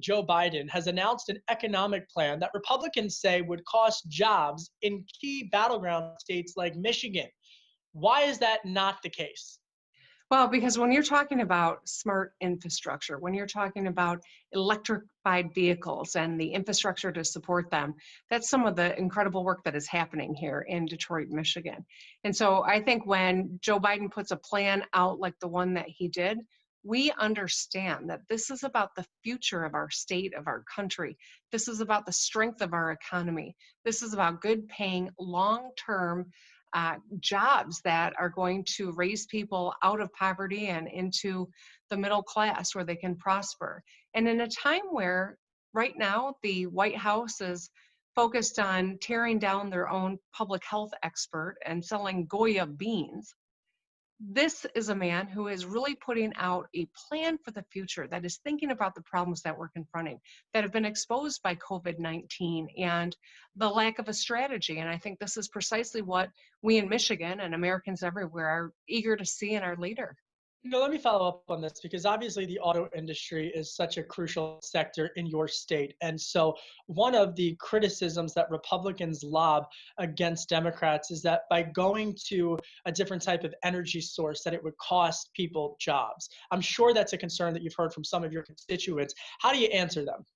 Joe Biden has announced an economic plan that Republicans say would cost jobs in key battleground states like Michigan. Why is that not the case? Well, because when you're talking about smart infrastructure, when you're talking about electrified vehicles and the infrastructure to support them, that's some of the incredible work that is happening here in Detroit, Michigan. And so I think when Joe Biden puts a plan out like the one that he did, we understand that this is about the future of our state, of our country. This is about the strength of our economy. This is about good paying, long term jobs that are going to raise people out of poverty and into the middle class where they can prosper. And in a time where right now the White House is focused on tearing down their own public health expert and selling Goya beans, this is a man who is really putting out a plan for the future that is thinking about the problems that we're confronting that have been exposed by COVID-19 and the lack of a strategy. And I think this is precisely what we in Michigan and Americans everywhere are eager to see in our leader. Let me follow up on this because obviously the auto industry is such a crucial sector in your state. And so one of the criticisms that Republicans lob against Democrats is that by going to a different type of energy source, that it would cost people jobs. I'm sure that's a concern that you've heard from some of your constituents. How do you answer them?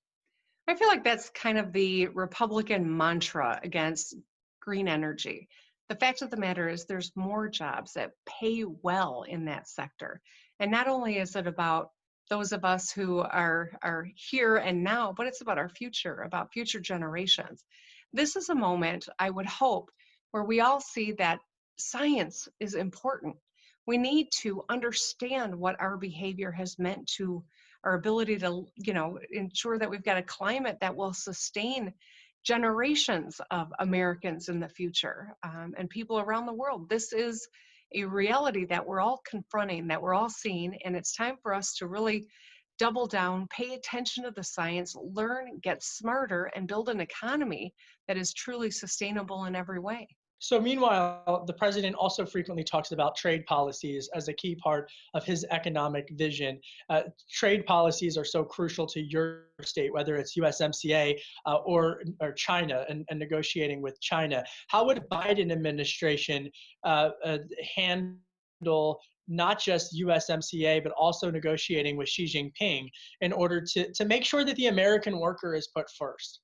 I feel like that's kind of the Republican mantra against green energy. The fact of the matter is there's more jobs that pay well in that sector. And not only is it about those of us who are here and now, but it's about our future, about future generations. This is a moment, I would hope, where we all see that science is important. We need to understand what our behavior has meant to our ability to, ensure that we've got a climate that will sustain generations of Americans in the future and people around the world. This is a reality that we're all confronting, that we're all seeing, and it's time for us to really double down, pay attention to the science, learn, get smarter, and build an economy that is truly sustainable in every way. So meanwhile, the president also frequently talks about trade policies as a key part of his economic vision. Trade policies are so crucial to your state, whether it's USMCA or China and negotiating with China. How would Biden administration handle not just USMCA, but also negotiating with Xi Jinping in order to make sure that the American worker is put first?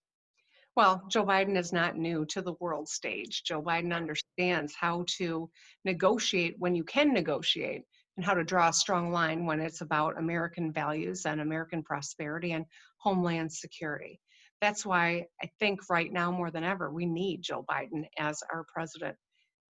Well, Joe Biden is not new to the world stage. Joe Biden understands how to negotiate when you can negotiate and how to draw a strong line when it's about American values and American prosperity and homeland security. That's why I think right now more than ever, we need Joe Biden as our president.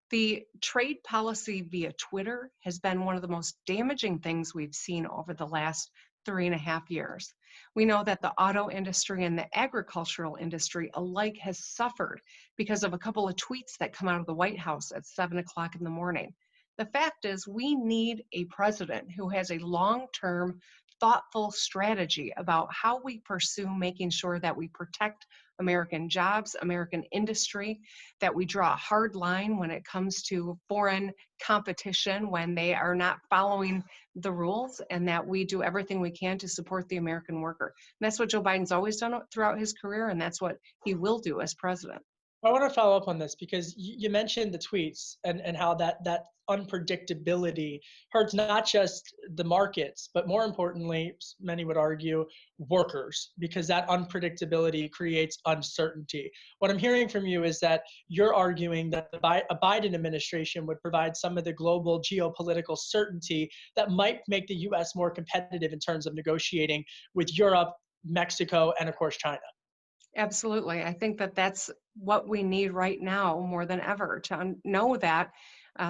The trade policy via Twitter has been one of the most damaging things we've seen over the last 3.5 years. We know that the auto industry and the agricultural industry alike has suffered because of a couple of tweets that come out of the White House at 7 o'clock in the morning. The fact is, we need a president who has a long-term, thoughtful strategy about how we pursue making sure that we protect American jobs, American industry, that we draw a hard line when it comes to foreign competition when they are not following the rules, and that we do everything we can to support the American worker. And that's what Joe Biden's always done throughout his career, and that's what he will do as president. I want to follow up on this because you mentioned the tweets and how that unpredictability hurts not just the markets, but more importantly, many would argue, workers, because that unpredictability creates uncertainty. What I'm hearing from you is that you're arguing that a Biden administration would provide some of the global geopolitical certainty that might make the U.S. more competitive in terms of negotiating with Europe, Mexico, and of course, China. Absolutely. I think that that's what we need right now more than ever, to know that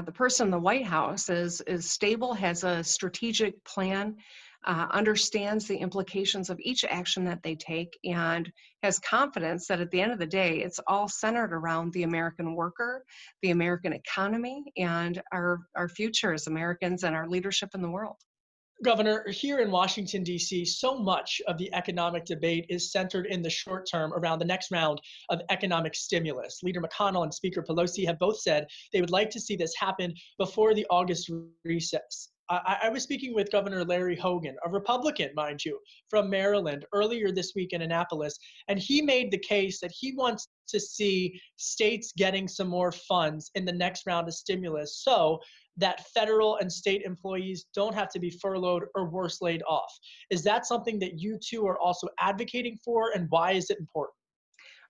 the person in the White House is stable, has a strategic plan, understands the implications of each action that they take, and has confidence that at the end of the day, it's all centered around the American worker, the American economy, and our future as Americans and our leadership in the world. Governor, here in Washington, D.C., so much of the economic debate is centered in the short term around the next round of economic stimulus. Leader McConnell and Speaker Pelosi have both said they would like to see this happen before the August recess. I was speaking with Governor Larry Hogan, a Republican, mind you, from Maryland earlier this week in Annapolis, and he made the case that he wants to see states getting some more funds in the next round of stimulus so that federal and state employees don't have to be furloughed or worse, laid off. Is that something that you two are also advocating for, and why is it important?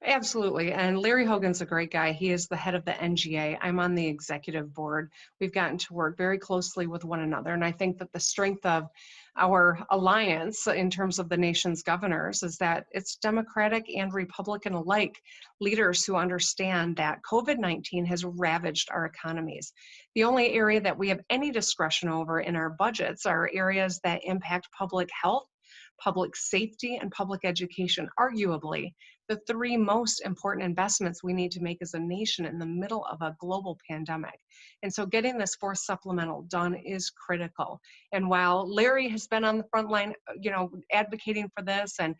Absolutely. And Larry Hogan's a great guy. He is the head of the NGA. I'm on the executive board. We've gotten to work very closely with one another. And I think that the strength of our alliance in terms of the nation's governors is that it's Democratic and Republican alike leaders who understand that COVID-19 has ravaged our economies. The only area that we have any discretion over in our budgets are areas that impact public health, public safety, and public education, arguably the three most important investments we need to make as a nation in the middle of a global pandemic. And so getting this fourth supplemental done is critical. And while Larry has been on the front line, advocating for this, and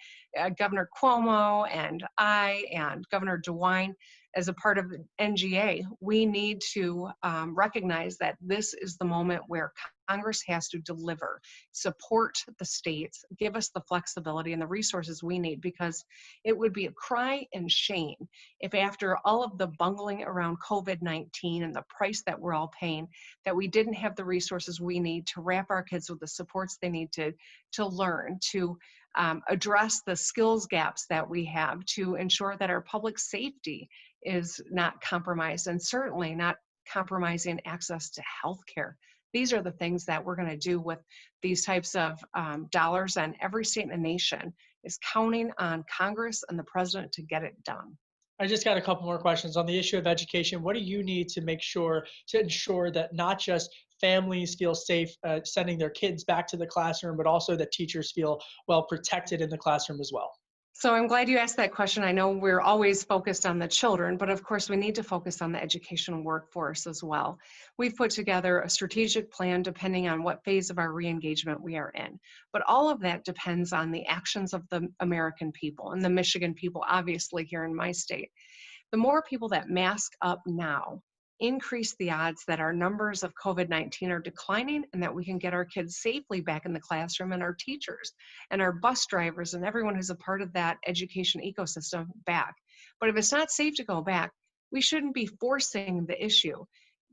Governor Cuomo and I and Governor DeWine, as a part of the NGA, we need to recognize that this is the moment where Congress has to deliver, support the states, give us the flexibility and the resources we need, because it would be a cry and shame if after all of the bungling around COVID-19 and the price that we're all paying, that we didn't have the resources we need to wrap our kids with the supports they need to learn, to address the skills gaps that we have, to ensure that our public safety is not compromised, and certainly not compromising access to health care. These are the things that we're going to do with these types of dollars, and every state in the nation is counting on Congress and the president to get it done. I just got a couple more questions on the issue of education. What do you need to make sure to ensure that not just families feel safe sending their kids back to the classroom, but also that teachers feel well protected in the classroom as well? So I'm glad you asked that question. I know we're always focused on the children, but of course we need to focus on the educational workforce as well. We've put together a strategic plan depending on what phase of our re-engagement we are in. But all of that depends on the actions of the American people and the Michigan people, obviously here in my state. The more people that mask up now increase the odds that our numbers of COVID-19 are declining, and that we can get our kids safely back in the classroom, and our teachers and our bus drivers and everyone who's a part of that education ecosystem back. But if it's not safe to go back, we shouldn't be forcing the issue.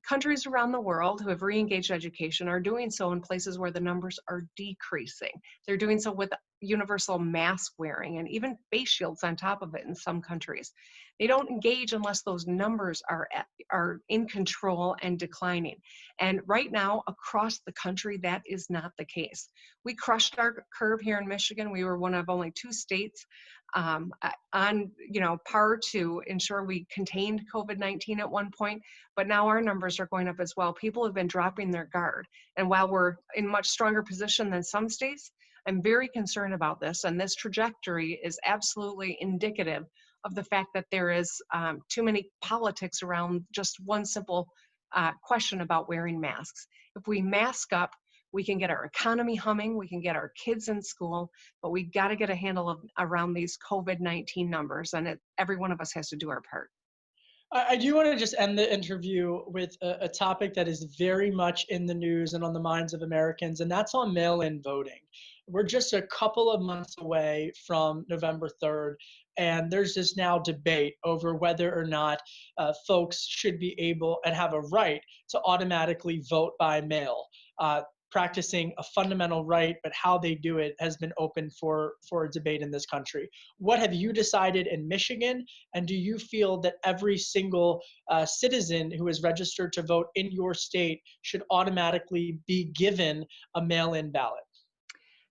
Countries around the world who have re-engaged education are doing so in places where the numbers are decreasing. They're doing so with universal mask wearing and even face shields on top of it in some countries. They don't engage unless those numbers are in control and declining. And right now, across the country, that is not the case. We crushed our curve here in Michigan. We were one of only 2 states on par to ensure we contained COVID-19 at one point, but now our numbers are going up as well. People have been dropping their guard. And while we're in much stronger position than some states, I'm very concerned about this, and this trajectory is absolutely indicative of the fact that there is too many politics around just one simple question about wearing masks. If we mask up, we can get our economy humming, we can get our kids in school, but we got to get a handle around these COVID-19 numbers, and every one of us has to do our part. I do want to just end the interview with a topic that is very much in the news and on the minds of Americans, and that's on mail-in voting. We're just a couple of months away from November 3rd, and there's this now debate over whether or not folks should be able and have a right to automatically vote by mail. Practicing a fundamental right, but how they do it has been open for a debate in this country. What have you decided in Michigan? And do you feel that every single citizen who is registered to vote in your state should automatically be given a mail-in ballot?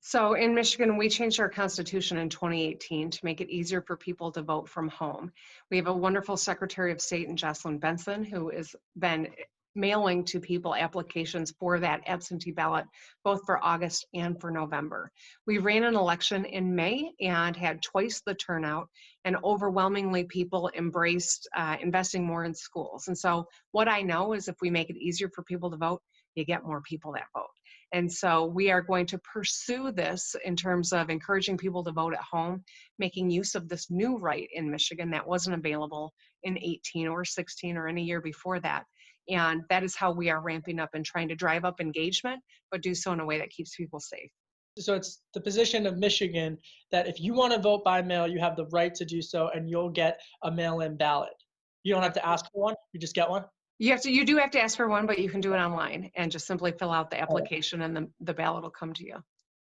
So in Michigan, we changed our constitution in 2018 to make it easier for people to vote from home. We have a wonderful Secretary of State in Jocelyn Benson, who has been mailing to people applications for that absentee ballot, both for August and for November. We ran an election in May and had twice the turnout, and overwhelmingly people embraced investing more in schools. And so what I know is if we make it easier for people to vote, you get more people that vote. And so we are going to pursue this in terms of encouraging people to vote at home, making use of this new right in Michigan that wasn't available in 18 or 16 or any year before that. And that is how we are ramping up and trying to drive up engagement, but do so in a way that keeps people safe. So it's the position of Michigan that if you want to vote by mail, you have the right to do so, and you'll get a mail-in ballot. You don't have to ask for one; you just get one. You do have to ask for one, but you can do it online and just simply fill out the application and the ballot will come to you.